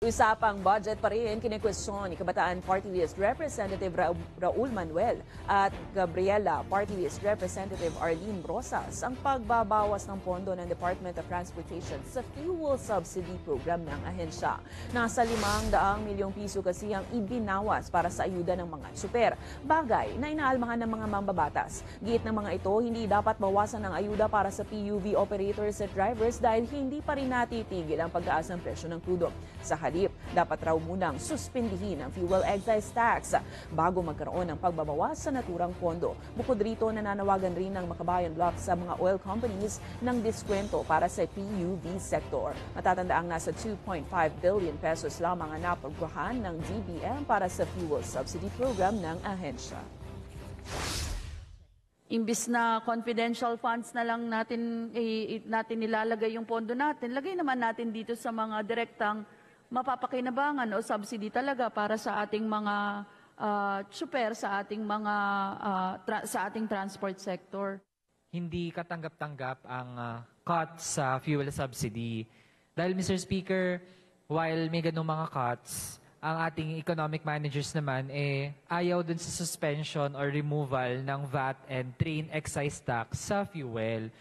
Usapang budget pa rin, kinikwestiyon ni Kabataan Party List Representative Raul Manuel at Gabriela Party List Representative Arlene Rosas ang pagbabawas ng pondo ng Department of Transportation sa fuel subsidy program ng ahensya. Nasa 500 milyong piso kasi ang ibinawas para sa ayuda ng mga super, bagay na inaalmahan ng mga mambabatas. Giit ng mga ito, hindi dapat bawasan ng ayuda para sa PUV operators at drivers dahil hindi pa rin natitigil ang pagtaas ng presyo ng krudo. Sa halip, dapat raw munang suspindihin ang fuel excise tax bago magkaroon ng pagbabawas sa naturang pondo. Bukod rito, nananawagan rin ng Makabayan Bloc sa mga oil companies ng diskwento para sa PUV sector. Matatandaang nasa 2.5 billion pesos lamang ang napagbuhan ng DBM para sa fuel subsidy program ng ahensya. Imbis na confidential funds na lang natin nilalagay yung pondo natin, lagay naman natin dito sa mga direktang mapapakinabangan o subsidy talaga para sa ating mga super, sa ating mga sa ating transport sector. Hindi katanggap-tanggap ang cut sa fuel subsidy. Dahil Mr. Speaker, while may ganung mga cuts, ang ating economic managers naman ayaw dun sa suspension or removal ng VAT and train excise tax sa fuel.